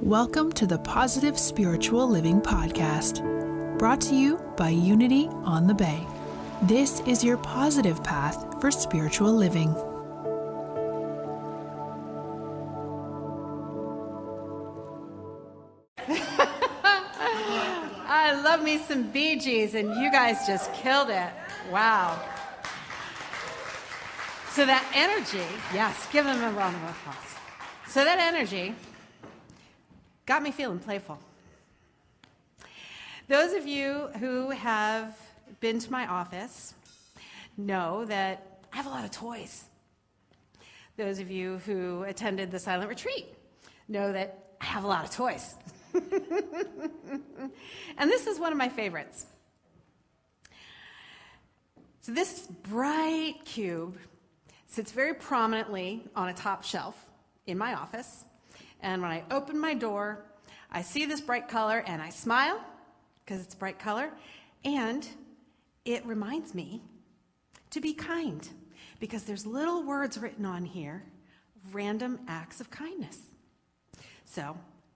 Welcome to the Positive Spiritual Living Podcast, brought to you by Unity on the Bay. This is your positive path for spiritual living. I love me some Bee Gees, and you guys just killed it. Wow. So that energy, yes, give them a round of applause. So that energy got me feeling playful. Those of you who have been to my office know that I have a lot of toys. Those of you who attended the silent retreat know that I have a lot of toys. And this is one of my favorites. So this bright cube sits very prominently on a top shelf in my office. And when I open my door, I see this bright color and I smile because it's bright color. And it reminds me to be kind because there's little words written on here, random acts of kindness. So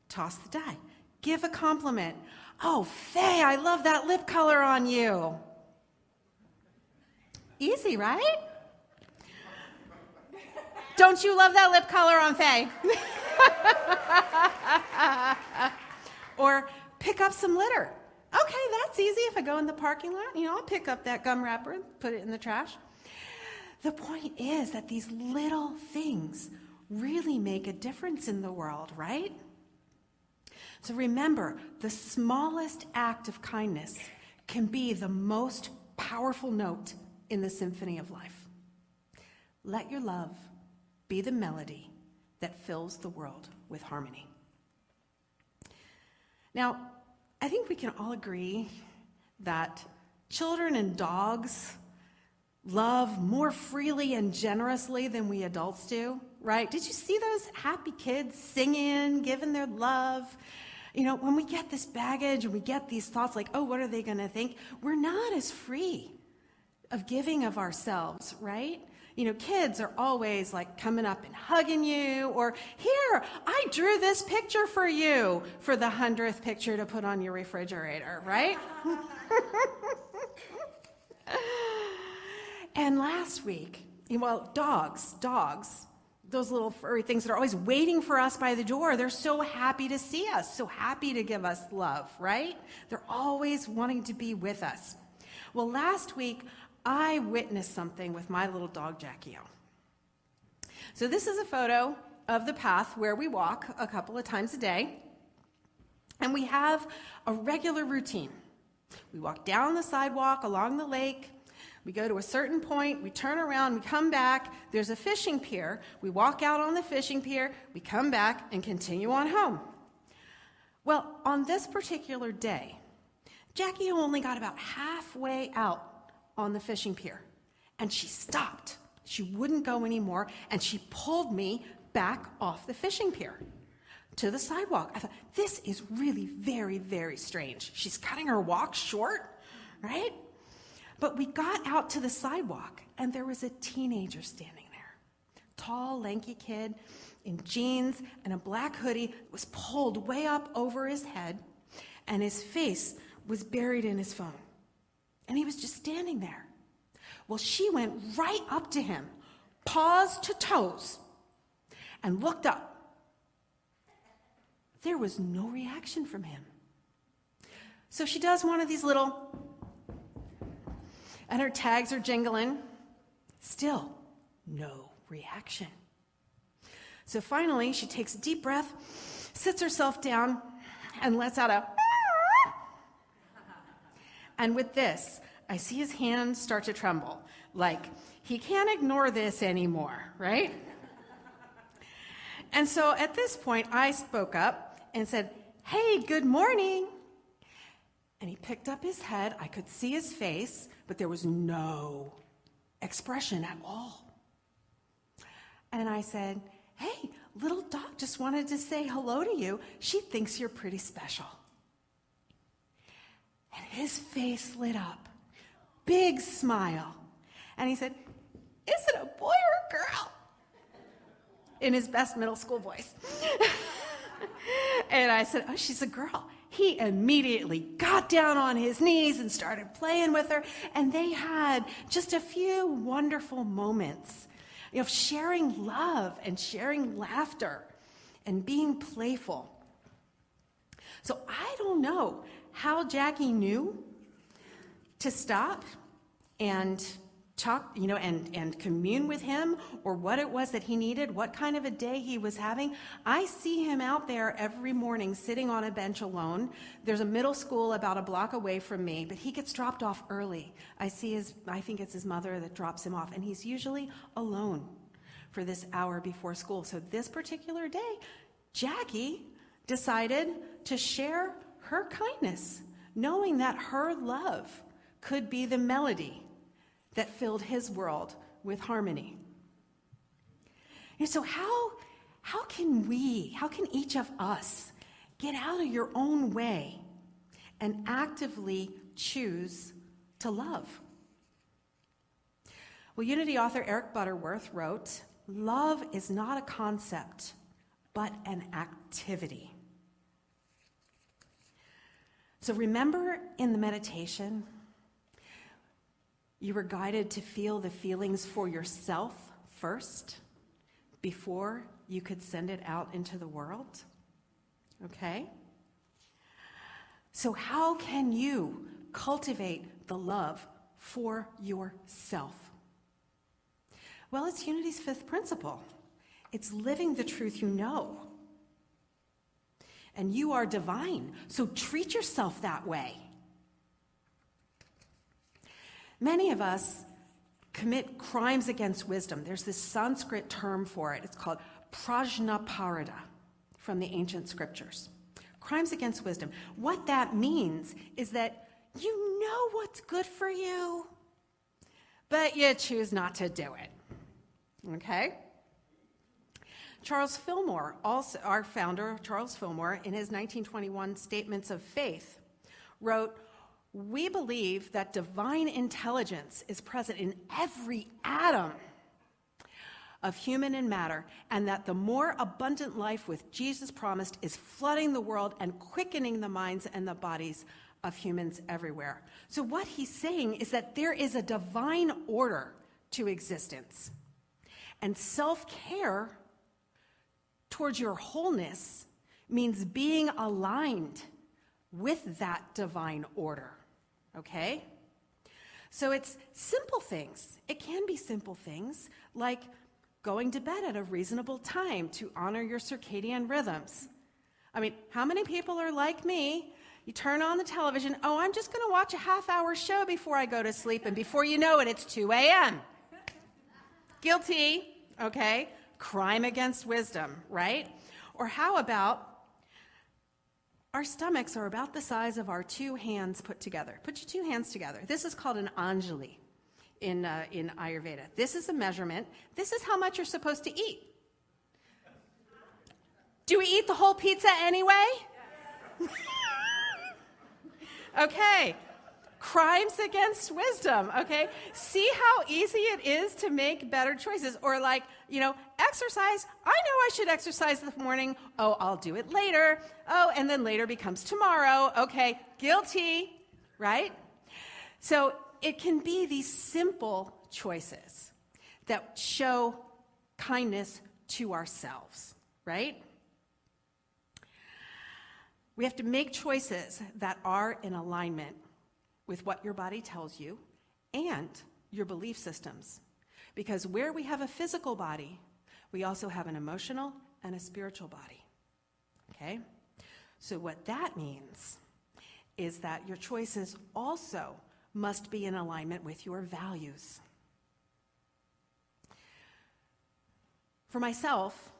toss the die. Give a compliment. Oh, Faye, I love that lip color on you. Easy, right? Don't you love that lip color on Faye? Or pick up some litter. Okay, that's easy. If I go in the parking lot, I'll pick up that gum wrapper and put it in the trash. The point is that these little things really make a difference in the world, right? So remember, the smallest act of kindness can be the most powerful note in the symphony of life. Let your love be the melody that fills the world with harmony. Now, I think we can all agree that children and dogs love more freely and generously than we adults do, right? Did you see those happy kids singing, giving their love? When we get this baggage and we get these thoughts like, oh, what are they going to think? We're not as free of giving of ourselves, right? Kids are always like coming up and hugging you, or here, I drew this picture for you for the 100th picture to put on your refrigerator, right? And last week, dogs, those little furry things that are always waiting for us by the door, they're so happy to see us, so happy to give us love, right? They're always wanting to be with us. Well, last week, I witnessed something with my little dog, Jackie O. So this is a photo of the path where we walk a couple of times a day. And we have a regular routine. We walk down the sidewalk along the lake. We go to a certain point. We turn around. We come back. There's a fishing pier. We walk out on the fishing pier. We come back and continue on home. Well, on this particular day, Jackie only got about halfway out on the fishing pier, and she stopped. She wouldn't go anymore, and she pulled me back off the fishing pier to the sidewalk. I thought, this is really very, very strange. She's cutting her walk short, right? But we got out to the sidewalk, and there was a teenager standing there. Tall, lanky kid in jeans and a black hoodie that was pulled way up over his head, and his face was buried in his phone. And he was just standing there. Well, she went right up to him, paws to toes, and looked up. There was no reaction from him. So she does one of these little, and her tags are jingling. Still, no reaction. So finally, she takes a deep breath, sits herself down, and lets out a and with this, I see his hands start to tremble, like he can't ignore this anymore, right? And so at this point, I spoke up and said, hey, good morning. And he picked up his head. I could see his face, but there was no expression at all. And I said, hey, little dog just wanted to say hello to you. She thinks you're pretty special. And his face lit up, big smile. And he said, is it a boy or a girl? In his best middle school voice. And I said, oh, she's a girl. He immediately got down on his knees and started playing with her. And they had just a few wonderful moments of sharing love and sharing laughter and being playful. So I don't know how Jackie knew to stop and talk, and commune with him, or what it was that he needed, what kind of a day he was having. I see him out there every morning sitting on a bench alone. There's a middle school about a block away from me, but he gets dropped off early. I think it's his mother that drops him off, and he's usually alone for this hour before school. So this particular day, Jackie decided to share her kindness, knowing that her love could be the melody that filled his world with harmony. And so how can each of us get out of your own way and actively choose to love? Well, Unity author Eric Butterworth wrote, "Love is not a concept, but an activity." So remember in the meditation, you were guided to feel the feelings for yourself first before you could send it out into the world? Okay? So how can you cultivate the love for yourself? Well, it's Unity's fifth principle. It's living the truth you know. And you are divine, so treat yourself that way. Many of us commit crimes against wisdom. There's this Sanskrit term for it. It's called prajnaparada from the ancient scriptures. Crimes against wisdom. What that means is that you know what's good for you, but you choose not to do it. Okay? Charles Fillmore, also our founder, Charles Fillmore, in his 1921 Statements of Faith, wrote, "We believe that divine intelligence is present in every atom of human and matter, and that the more abundant life with Jesus promised is flooding the world and quickening the minds and the bodies of humans everywhere." So what he's saying is that there is a divine order to existence, and self-care towards your wholeness means being aligned with that divine order. Okay? So it's simple things. It can be simple things like going to bed at a reasonable time to honor your circadian rhythms. I mean, how many people are like me? You turn on the television, oh, I'm just going to watch a half-hour show before I go to sleep, and before you know it, it's 2 a.m. Guilty, okay? Crime against wisdom, right? Or how about our stomachs are about the size of our two hands put together. Put your two hands together. This is called an anjali in Ayurveda. This is a measurement. This is how much you're supposed to eat. Do we eat the whole pizza anyway? Okay. Crimes against wisdom, okay? See how easy it is to make better choices. Or like, exercise. I know I should exercise this morning. Oh, I'll do it later. Oh, and then later becomes tomorrow. Okay, guilty, right? So it can be these simple choices that show kindness to ourselves, right? We have to make choices that are in alignment with what your body tells you and your belief systems. Because where we have a physical body, we also have an emotional and a spiritual body. Okay? So what that means is that your choices also must be in alignment with your values. For myself,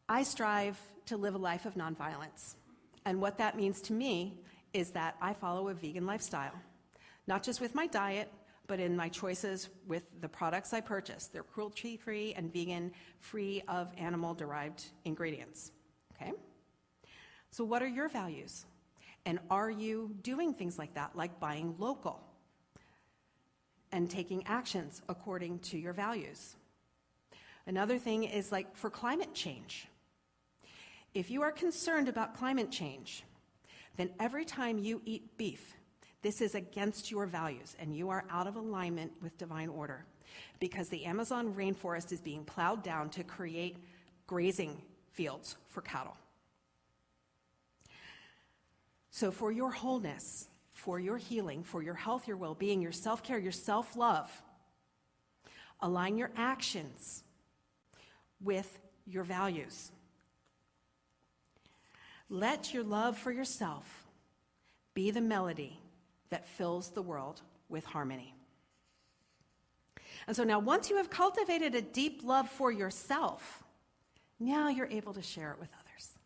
I strive to live a life of nonviolence. And what that means to me is that I follow a vegan lifestyle. Not just with my diet, but in my choices with the products I purchase. They're cruelty-free and vegan, free of animal-derived ingredients. Okay? So what are your values? And are you doing things like that, like buying local and taking actions according to your values? Another thing is like for climate change. if you are concerned about climate change, then every time you eat beef, this is against your values, and you are out of alignment with divine order, because the Amazon rainforest is being plowed down to create grazing fields for cattle. So for your wholeness, for your healing, for your health, your well-being, your self-care, your self-love, align your actions with your values. Let your love for yourself be the melody that fills the world with harmony. And so now, once you have cultivated a deep love for yourself, now you're able to share it with others.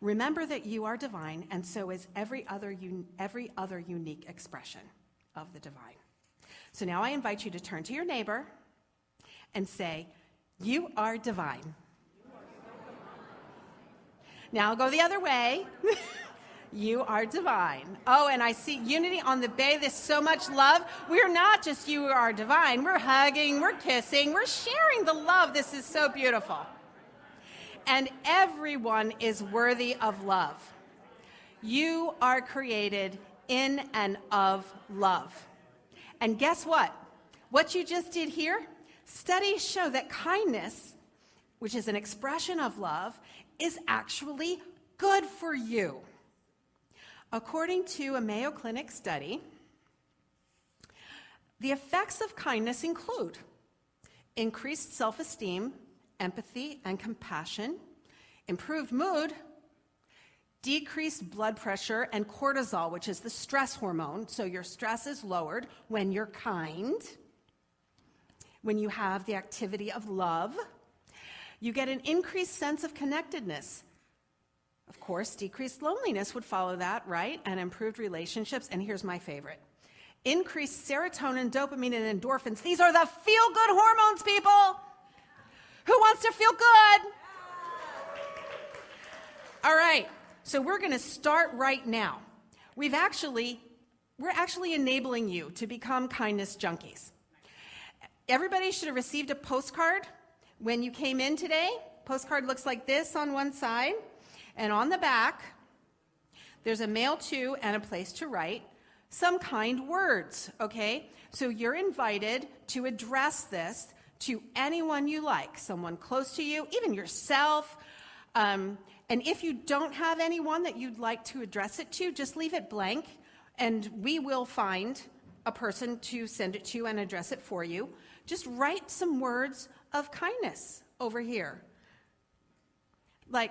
Remember that you are divine, and so is every other unique expression of the divine. So now I invite you to turn to your neighbor and say, "You are divine." Now I'll go the other way. You are divine. Oh, and I see Unity on the Bay. There's so much love. We're not just you are divine. We're hugging, we're kissing, we're sharing the love. This is so beautiful. And everyone is worthy of love. You are created in and of love. And guess what? What you just did here, studies show that kindness, which is an expression of love, is actually good for you. According to a Mayo Clinic study, the effects of kindness include increased self-esteem, empathy, and compassion, improved mood, decreased blood pressure and cortisol, which is the stress hormone, so your stress is lowered when you're kind, when you have the activity of love. You get an increased sense of connectedness. Of course, decreased loneliness would follow that, right? And improved relationships. And here's my favorite. Increased serotonin, dopamine, and endorphins. These are the feel-good hormones, people. Who wants to feel good? All right. So we're going to start right now. We're actually enabling you to become kindness junkies. Everybody should have received a postcard when you came in today. Postcard looks like this on one side. And on the back, there's a mail to and a place to write some kind words, okay? So you're invited to address this to anyone you like, someone close to you, even yourself. And if you don't have anyone that you'd like to address it to, just leave it blank, and we will find a person to send it to and address it for you. Just write some words of kindness over here. Like,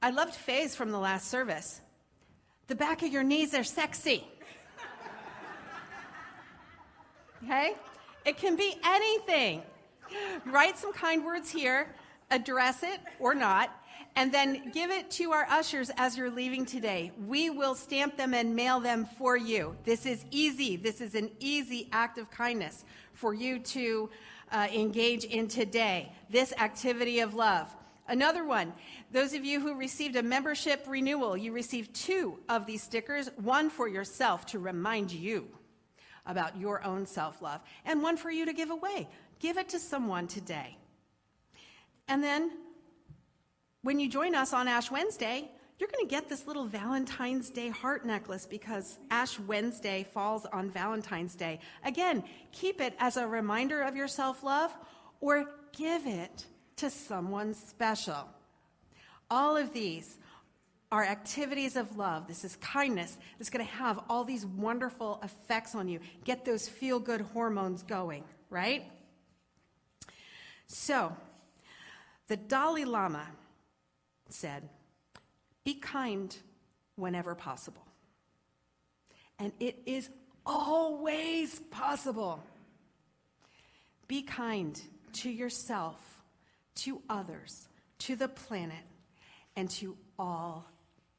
I loved Faye's from the last service. The back of your knees are sexy. Okay? It can be anything. Write some kind words here, address it or not, and then give it to our ushers as you're leaving today. We will stamp them and mail them for you. This is easy. This is an easy act of kindness for you to engage in today. This activity of love. Another one, those of you who received a membership renewal, you received 2 of these stickers, one for yourself to remind you about your own self-love, and one for you to give away. Give it to someone today. And then when you join us on Ash Wednesday, you're going to get this little Valentine's Day heart necklace because Ash Wednesday falls on Valentine's Day. Again, keep it as a reminder of your self-love or give it to someone special. All of these are activities of love. This is kindness. It's going to have all these wonderful effects on you. Get those feel-good hormones going, right? So, the Dalai Lama said, "Be kind whenever possible." And it is always possible. Be kind to yourself, to others, to the planet, and to all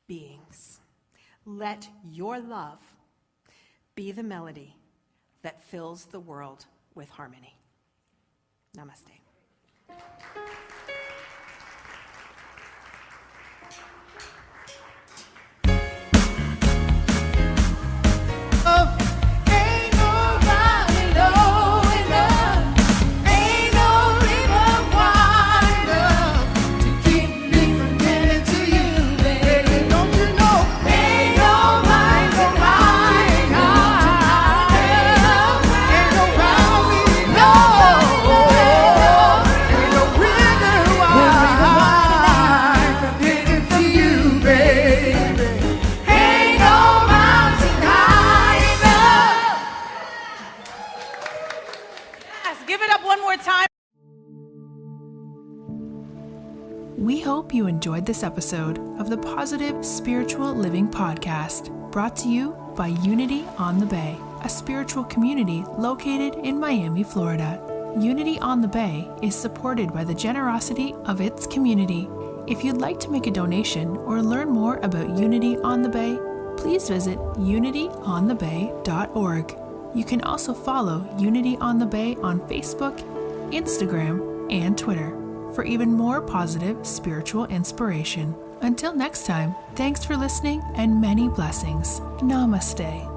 beings. Let your love be the melody that fills the world with harmony. Namaste. Ain't no river wide enough to keep me from We hope you enjoyed this episode of the Positive Spiritual Living Podcast, brought to you by Unity on the Bay, a spiritual community located in Miami, Florida. Unity on the Bay is supported by the generosity of its community. If you'd like to make a donation or learn more about Unity on the Bay, please visit unityonthebay.org. You can also follow Unity on the Bay on Facebook, Instagram, and Twitter for even more positive spiritual inspiration. Until next time, thanks for listening and many blessings. Namaste.